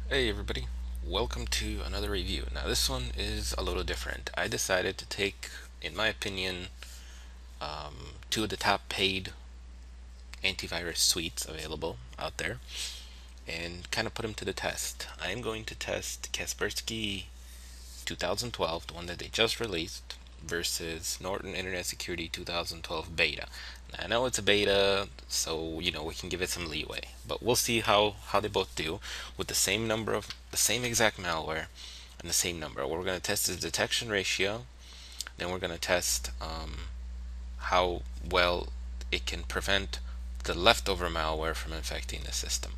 Hey everybody, welcome to another review. Now this one is a little different. I decided to take, in my opinion, two of the top paid antivirus suites available out there and kind of put them to the test. I am going to test Kaspersky 2012, the one that they just released, versus Norton Internet Security 2012 beta. Now, I know it's a beta, so we can give it some leeway, but we'll see how they both do with the same exact malware and the same number. What we're going to test is detection ratio. Then we're going to test how well it can prevent the leftover malware from infecting the system.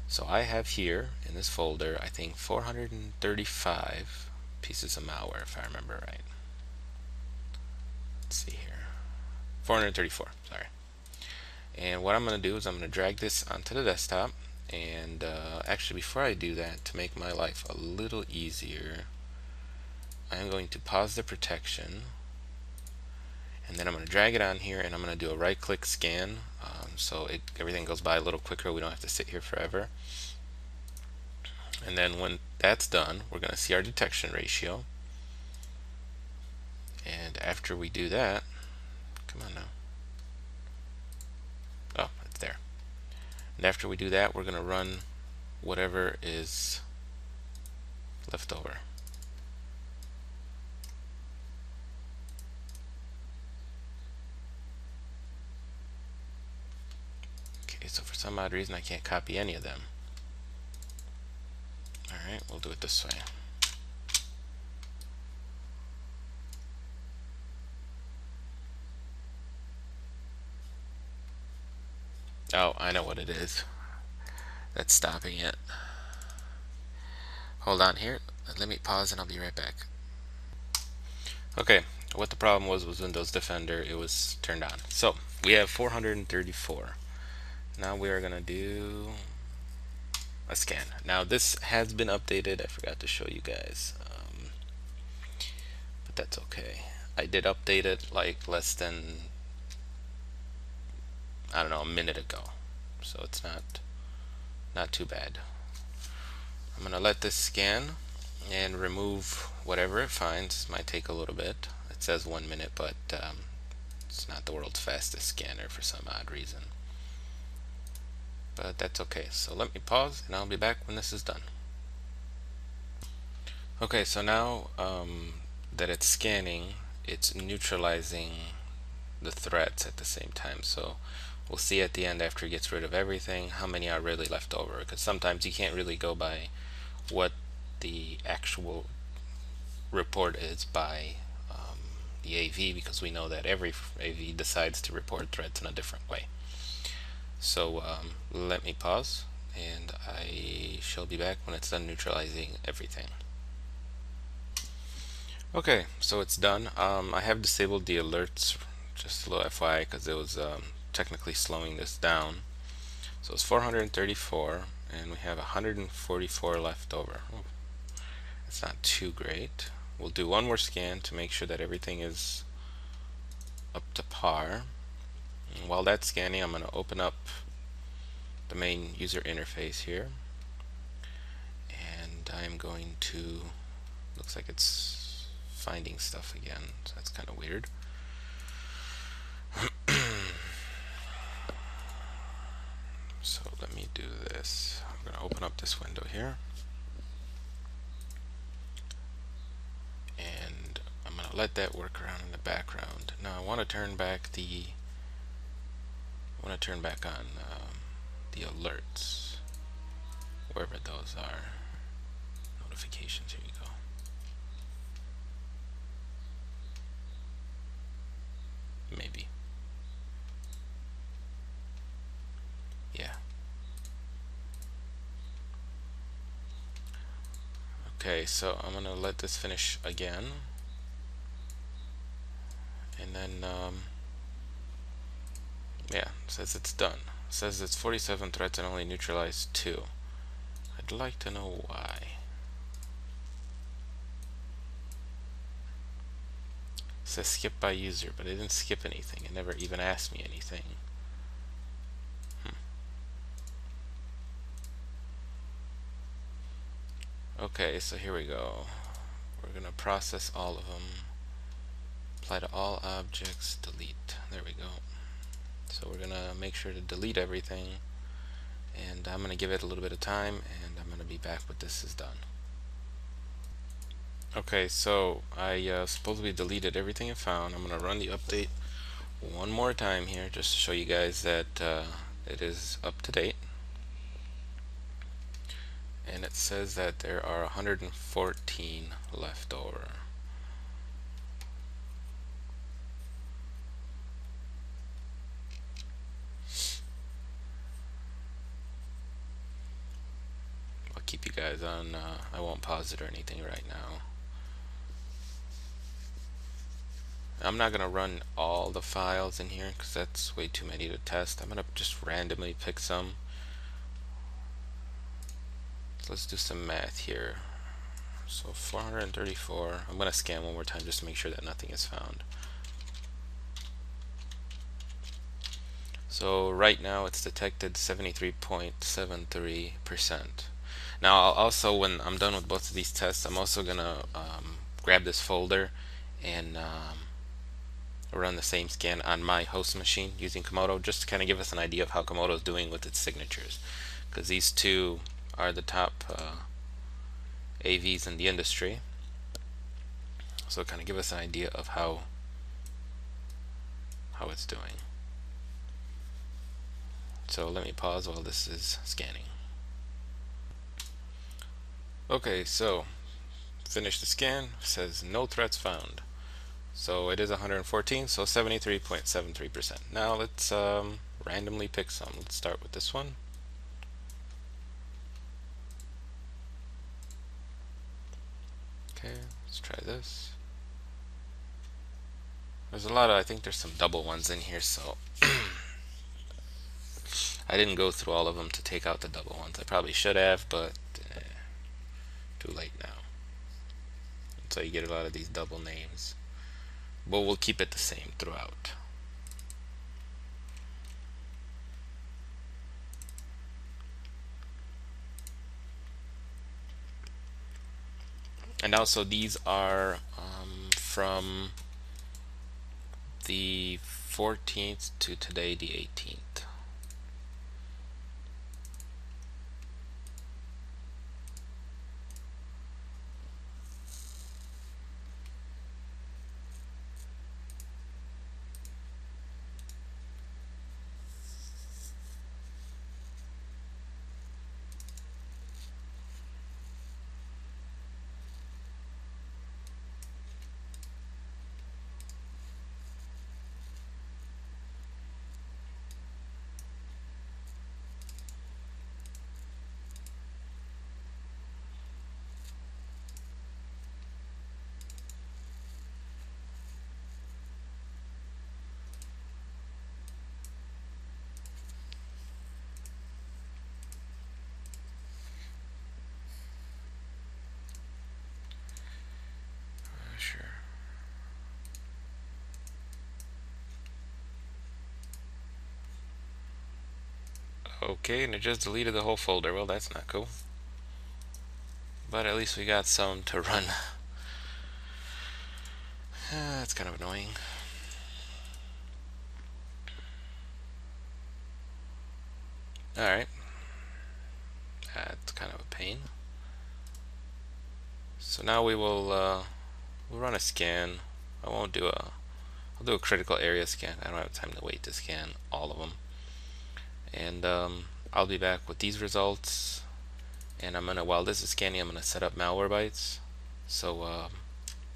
So I have here in this folder, I think 435 pieces of malware, if I remember right. Let's see here. 434, sorry. And what I'm going to do is I'm going to drag this onto the desktop. And actually, before I do that, to make my life a little easier, I'm going to pause the protection. And then I'm going to drag it on here, and I'm going to do a right-click scan, so everything goes by a little quicker. We don't have to sit here forever. And then when that's done, we're going to see our detection ratio. And after we do that, come on now. Oh, it's there. And after we do that, we're going to run whatever is left over. Okay, so for some odd reason I can't copy any of them. Alright, we'll do it this way. Oh, I know what it is that's stopping it. Hold on here. Let me pause and I'll be right back. Okay, what the problem was Windows Defender. It was turned on. So we have 434. Now we are going to do a scan. Now this has been updated. I forgot to show you guys, but that's okay. I did update it like less than, I don't know, a minute ago, so it's not too bad. I'm gonna let this scan and remove whatever it finds. This might take a little bit. It says 1 minute, but it's not the world's fastest scanner for some odd reason. But that's okay. So let me pause and I'll be back when this is done. Okay, so now that it's scanning, it's neutralizing the threats at the same time. So we'll see at the end, after it gets rid of everything, how many are really left over, because sometimes you can't really go by what the actual report is by the AV, because we know that every AV decides to report threats in a different way. So let me pause and I shall be back when it's done neutralizing everything. Okay, so it's done. I have disabled the alerts, just a little FYI, because it was technically slowing this down. So it's 434 and we have 144 left over. Oh, it's not too great. We'll do one more scan to make sure that everything is up to par. And while that's scanning, I'm going to open up the main user interface here, and I'm going to, looks like it's finding stuff again, so that's kind of weird. So let me do this. I'm going to open up this window here, and I'm going to let that work around in the background. Now I want to turn back on the alerts, wherever those are. Notifications, here you go. Maybe. Yeah. Okay, so I'm gonna let this finish again, and then yeah, it says it's done. It says it's 47 threats and only neutralized 2. I'd like to know why. It says skip by user, but it didn't skip anything. It never even asked me anything. Okay, so here we go. We're gonna process all of them. Apply to all objects, delete. There we go. So we're gonna make sure to delete everything, and I'm gonna give it a little bit of time, and I'm gonna be back when this is done. Okay, so I supposedly deleted everything I found. I'm gonna run the update one more time here just to show you guys that it is up to date. And it says that there are 114 left over. I'll keep you guys on, I won't pause it or anything right now. I'm not going to run all the files in here because that's way too many to test. I'm going to just randomly pick some. So let's do some math here. So 434. I'm going to scan one more time just to make sure that nothing is found. So right now it's detected 73.73%. Now also, when I'm done with both of these tests, I'm also going to grab this folder and run the same scan on my host machine using Komodo, just to kind of give us an idea of how Komodo is doing with its signatures, because these two are the top AVs in the industry. So kind of give us an idea of how it's doing. So let me pause while this is scanning. Okay, so finish the scan. It says no threats found. So it is 114, so 73.73%. Now let's randomly pick some. Let's start with this one. Okay, let's try this. There's a lot of, I think there's some double ones in here, so I didn't go through all of them to take out the double ones. I probably should have, but too late now. So you get a lot of these double names. But we'll keep it the same throughout. And also these are from the 14th to today, the 18th. Sure. Okay, and it just deleted the whole folder. Well, that's not cool. But at least we got some to run. That's kind of annoying. Alright. That's kind of a pain. So now we will we'll run a scan. I'll do a critical area scan. I don't have time to wait to scan all of them. And I'll be back with these results. And while this is scanning, I'm gonna set up Malwarebytes. So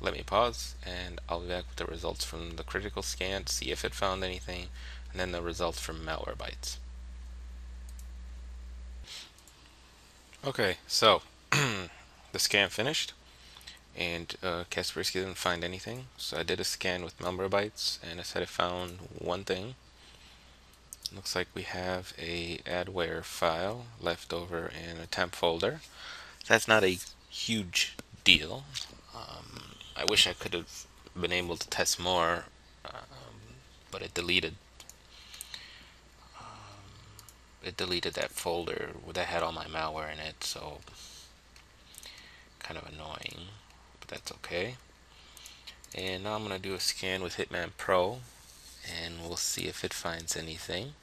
let me pause, and I'll be back with the results from the critical scan to see if it found anything, and then the results from Malwarebytes. Okay, so the scan finished, and Kaspersky didn't find anything. So I did a scan with Malwarebytes, and it said it found one thing. Looks like we have a adware file left over in a temp folder. That's not a huge deal. I wish I could have been able to test more, but it deleted that folder that had all my malware in it. So Kind of annoying, but that's okay. And now I'm going to do a scan with Hitman Pro, and we'll see if it finds anything.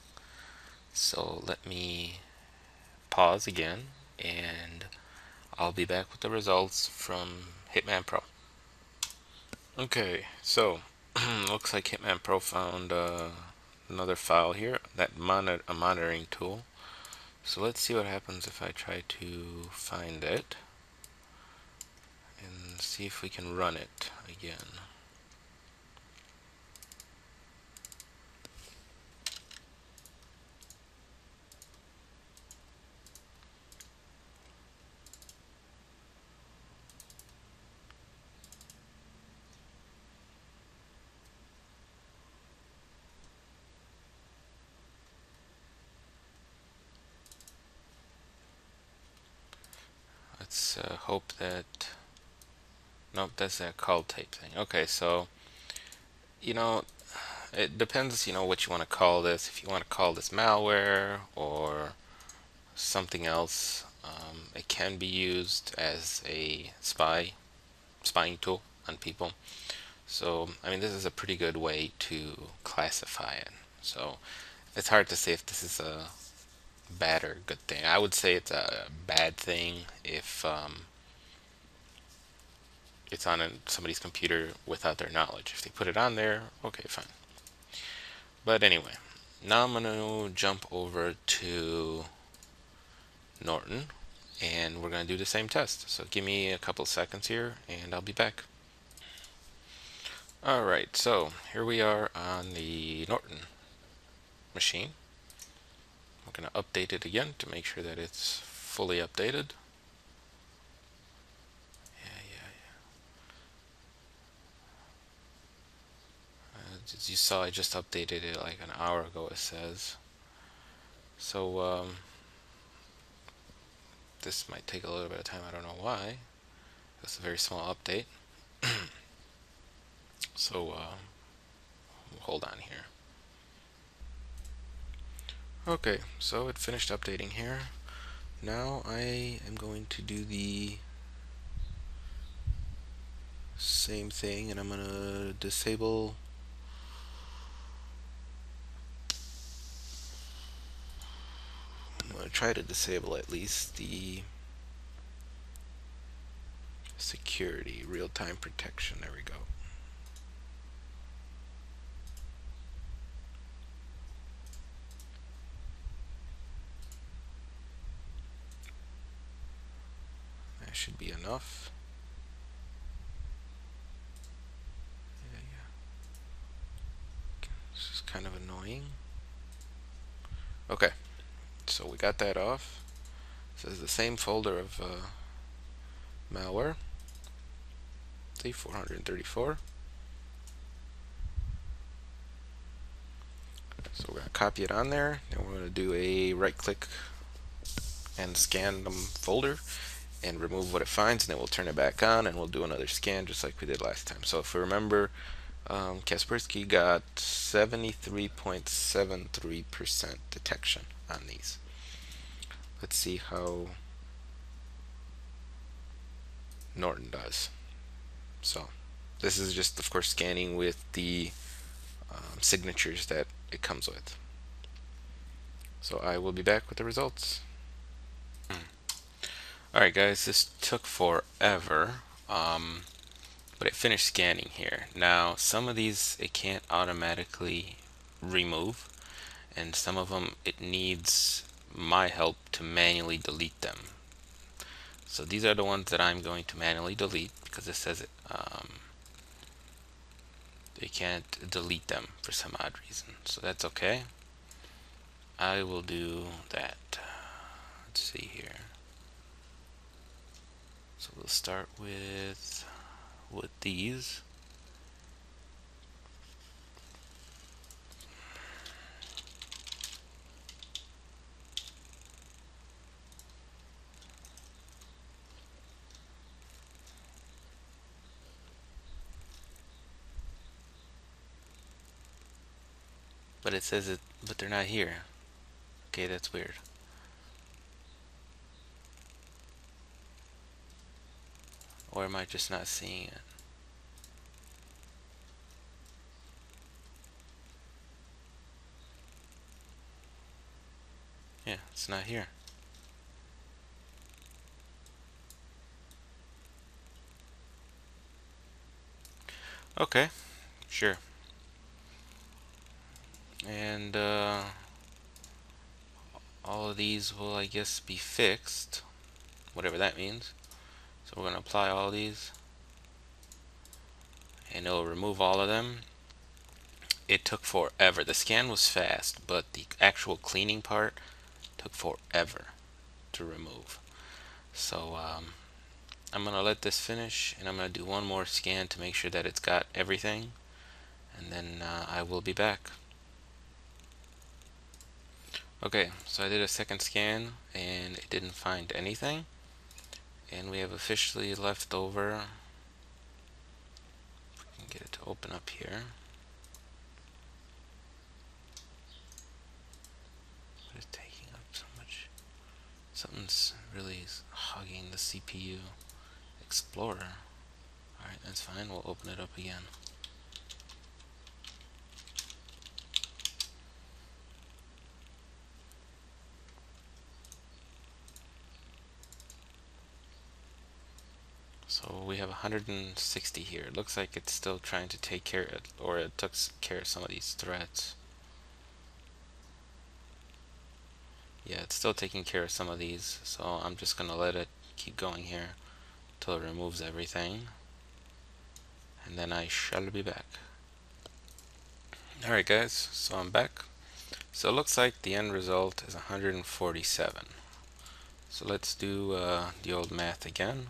So let me pause again, and I'll be back with the results from Hitman Pro. Okay, so looks like Hitman Pro found another file here, that a monitoring tool. So let's see what happens if I try to find it and see if we can run it again. Let's hope that, nope, that's that call type thing. Okay, so you know, it depends, what you want to call this. If you want to call this malware or something else, it can be used as a spying tool on people. So, I mean, this is a pretty good way to classify it. So, it's hard to say if this is a bad or good thing. I would say it's a bad thing if it's on somebody's computer without their knowledge. If they put it on there, okay, fine. But anyway, now I'm going to jump over to Norton, and we're going to do the same test. So give me a couple seconds here, and I'll be back. Alright, so here we are on the Norton machine. I'm going to update it again to make sure that it's fully updated. As you saw, I just updated it like an hour ago, it says. So this might take a little bit of time, I don't know why. It's a very small update. So hold on here. Okay, so it finished updating here. Now I am going to do the same thing, and I'm going to disable try to disable at least the security, real-time protection. There we go. That should be enough. This is kind of annoying. Okay, so we got that off. This is the same folder of malware. See, 434. So we're going to copy it on there. Then we're going to do a right click and scan the folder and remove what it finds, and then we'll turn it back on and we'll do another scan just like we did last time. So if we remember, Kaspersky got 73.73% detection on these. Let's see how Norton does. So this is just, of course, scanning with the signatures that it comes with. So I will be back with the results. Alright guys, this took forever, but it finished scanning here. Now some of these it can't automatically remove, and some of them it needs my help to manually delete them. So these are the ones that I'm going to manually delete because it says it they can't delete them for some odd reason. So that's okay. I will do that. Let's see here. So we'll start with these. But it says it, but they're not here. Okay, that's weird. Or am I just not seeing it? Yeah, it's not here. Okay, sure. And all of these will, I guess, be fixed, whatever that means. So we're going to apply all of these, and it'll remove all of them. It took forever. The scan was fast, but the actual cleaning part took forever to remove. So I'm going to let this finish, and I'm going to do one more scan to make sure that it's got everything, and then I will be back. Okay, so I did a second scan, and it didn't find anything. And we have officially left over, if we can get it to open up here. What is taking up so much? Something's really hogging the CPU. Explorer. Alright, that's fine. We'll open it up again. So we have 160 here. It looks like it's still trying to take care of, or it took care of some of these threats. Yeah, it's still taking care of some of these, so I'm just gonna let it keep going here until it removes everything, and then I shall be back. Alright guys, so I'm back. So it looks like the end result is 147. So let's do the old math again.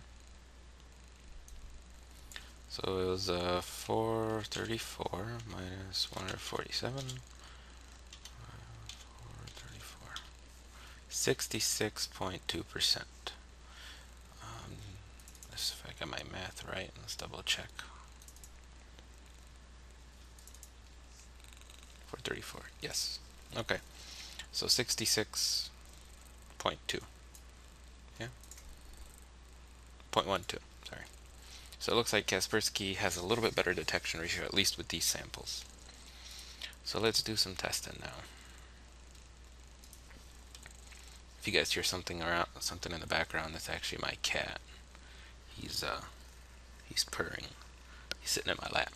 So it was 434 minus 147. 434. 66.2%. Let's see if I got my math right. Let's double check. 434. Yes. Okay. So 66.2. Yeah. 0.12. Sorry. So it looks like Kaspersky has a little bit better detection ratio, at least with these samples. So let's do some testing now. If you guys hear something around, something in the background, that's actually my cat. He's purring. He's sitting in my lap.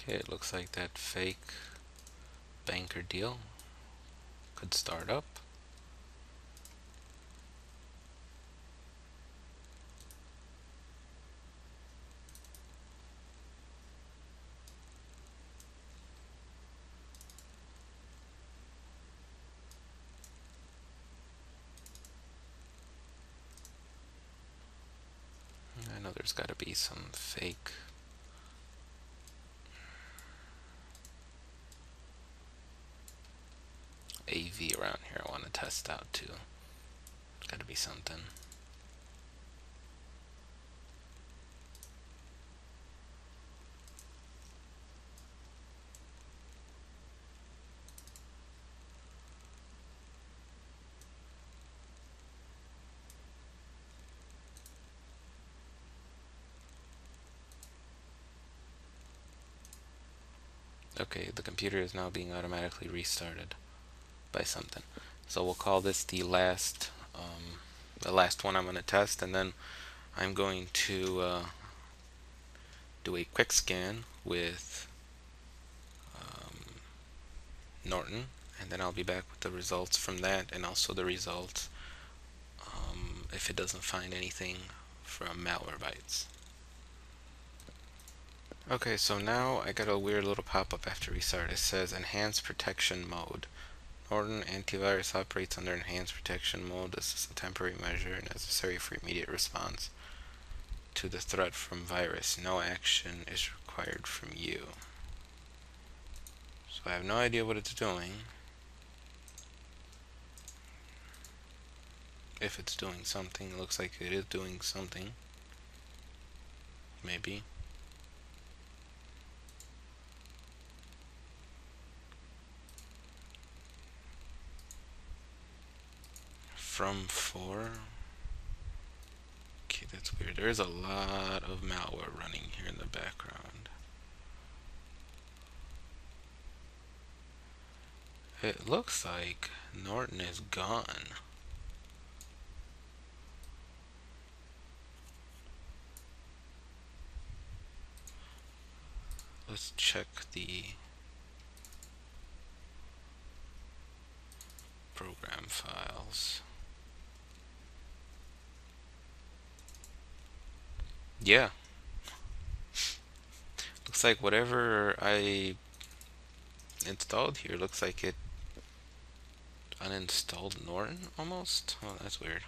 Okay, it looks like that fake banker deal could start up. I know there's got to be some fake AV around here I want to test out too. Got to be something. Okay, the computer is now being automatically restarted by something. So we'll call this the last one I'm going to test, and then I'm going to do a quick scan with Norton, and then I'll be back with the results from that, and also the results if it doesn't find anything from Malwarebytes. Okay, so now I got a weird little pop-up after restart. It says Enhanced Protection Mode. Norton antivirus operates under Enhanced Protection Mode. This is a temporary measure necessary for immediate response to the threat from virus. No action is required from you. So I have no idea what it's doing. If it's doing something, it looks like it is doing something. Maybe. From 4. Okay, that's weird. There's a lot of malware running here in the background. It looks like Norton is gone. Let's check the program files. Yeah. Looks like whatever I installed here looks like it uninstalled Norton almost. Oh, that's weird.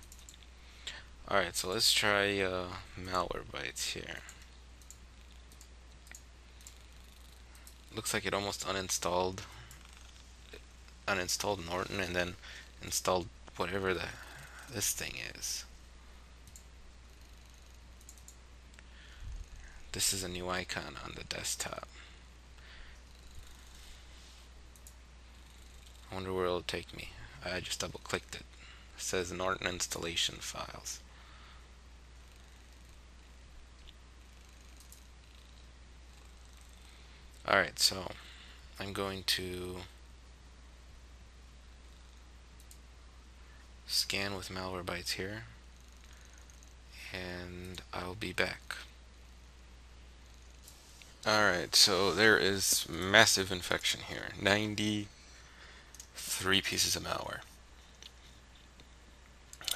Alright, so let's try Malwarebytes here. Looks like it almost uninstalled Norton and then installed whatever this thing is. This is a new icon on the desktop. I wonder where it'll take me. I just double clicked it. It says Norton installation files. Alright, so I'm going to scan with Malwarebytes here, and I'll be back. Alright, so there is massive infection here. 93 pieces of malware.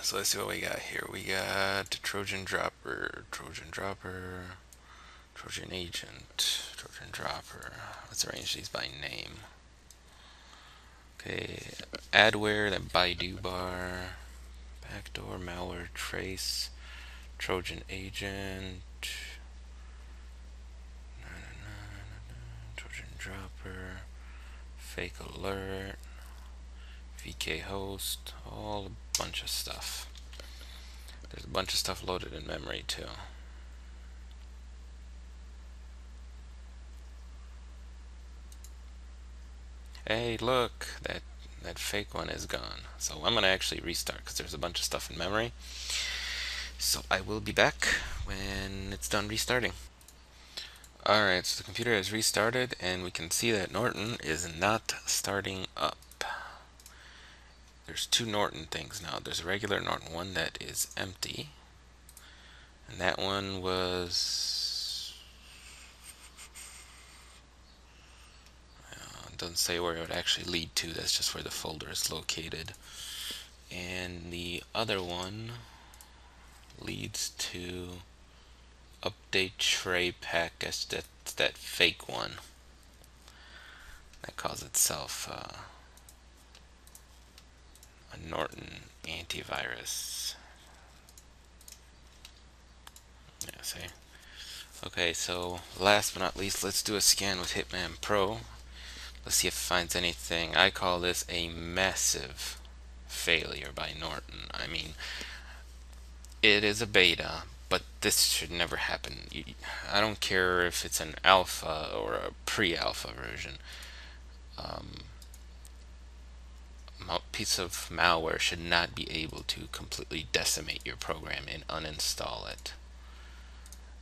So let's see what we got here. We got Trojan Dropper, Trojan Agent, Trojan Dropper. Let's arrange these by name. Okay, adware, that Baidu bar, backdoor, malware trace, Trojan Agent, Trojan Dropper, fake alert, VK host, all a bunch of stuff. There's a bunch of stuff loaded in memory too. Hey, look, that fake one is gone. So I'm gonna actually restart because there's a bunch of stuff in memory. So I will be back when it's done restarting. Alright, so the computer has restarted and we can see that Norton is not starting up. There's two Norton things now. There's a regular Norton one that is empty, and that one was it doesn't say where it would actually lead to. That's just where the folder is located. And the other one leads to update tray package. That's that fake one that calls itself a Norton antivirus. Yeah, see? Okay, so last but not least, let's do a scan with Hitman Pro. Let's see if it finds anything. I call this a massive failure by Norton. I mean, it is a beta, but this should never happen. I don't care if it's an alpha or a pre-alpha version. A piece of malware should not be able to completely decimate your program and uninstall it.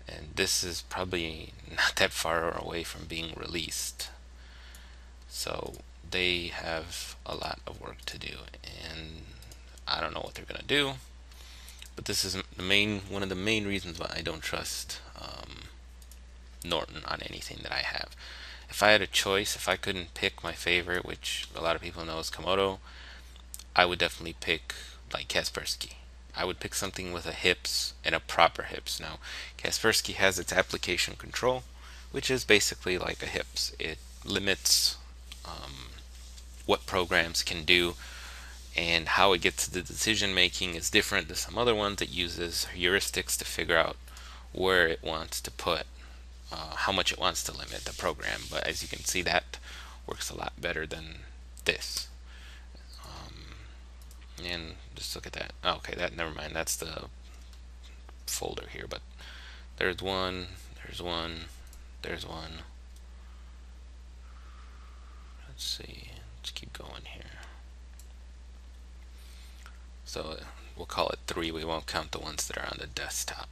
And this is probably not that far away from being released. So they have a lot of work to do, and I don't know what they're gonna do. But this is one of the main reasons why I don't trust Norton on anything that I have. if I had a choice, if I couldn't pick my favorite, which a lot of people know is Komodo, I would definitely pick like Kaspersky. I would pick something with a hips and a proper hips. Now, Kaspersky has its application control, which is basically like a hips. It limits what programs can do, and how it gets to the decision making is different than some other ones. It uses heuristics to figure out where it wants to put, how much it wants to limit the program. But as you can see, that works a lot better than this. And just look at that. Oh, okay, that, never mind. That's the folder here. But there's one, there's one, there's one. Let's see. Let's keep going here. So we'll call it 3. We won't count the ones that are on the desktop.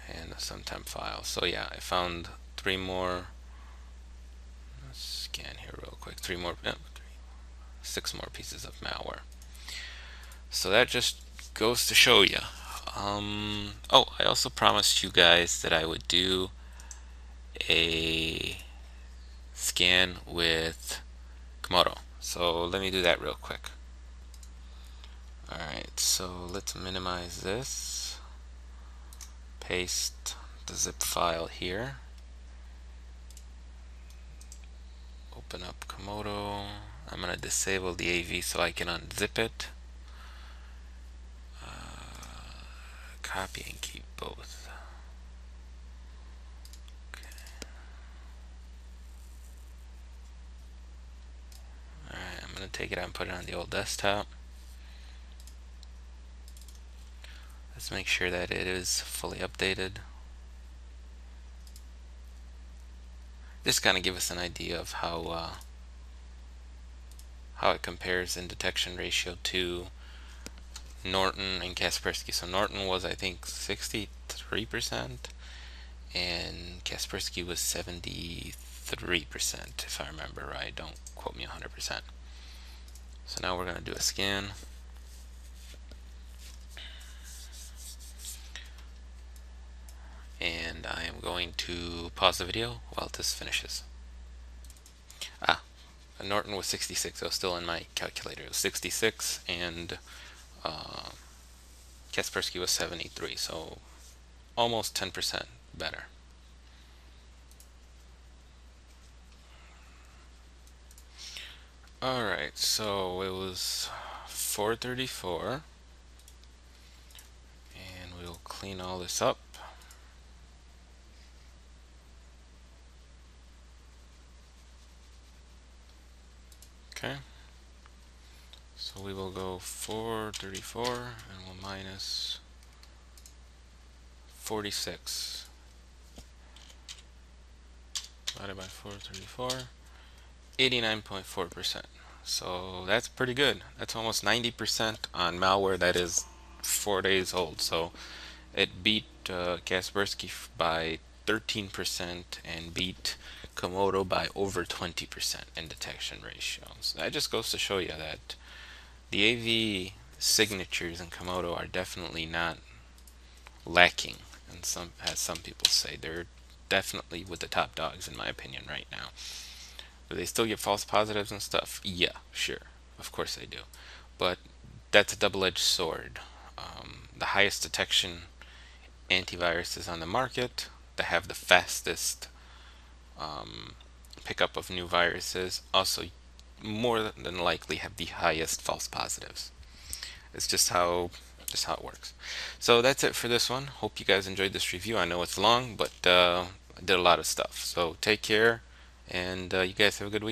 And a sometime file. So yeah, I found 3 more. Let's scan here real quick. 3 more, 6 more pieces of malware. So that just goes to show you. Oh, I also promised you guys that I would do a scan with Komodo. So let me do that real quick. Alright, so let's minimize this. Paste the zip file here. Open up Komodo. I'm going to disable the AV so I can unzip it. Copy and keep both. Okay. Alright, I'm going to take it out and put it on the old desktop. Let's make sure that it is fully updated. Just kind of give us an idea of how it compares in detection ratio to Norton and Kaspersky. So Norton was, I think, 63%, and Kaspersky was 73%, if I remember right. Don't quote me 100%. So now we're going to do a scan. And I am going to pause the video while this finishes. Norton was 66. It was still in my calculator. It was 66, and Kaspersky was 73. So almost 10% better. Alright, so it was 434, and we'll clean all this up. Okay, so we will go 434 and we'll minus 46 divided by 434, 89.4%. So that's pretty good. That's almost 90% on malware that is 4 days old. So it beat Kaspersky by 13% and beat Komodo by over 20% in detection ratio. So that just goes to show you that the AV signatures in Komodo are definitely not lacking, and as some people say, they're definitely with the top dogs in my opinion right now. Do they still get false positives and stuff? Yeah, sure, of course they do, but that's a double-edged sword. The highest detection antiviruses on the market that have the fastest pickup of new viruses also more than likely have the highest false positives. It's just how it works. So that's it for this one. Hope you guys enjoyed this review. I know it's long, but I did a lot of stuff. So take care, and you guys have a good week.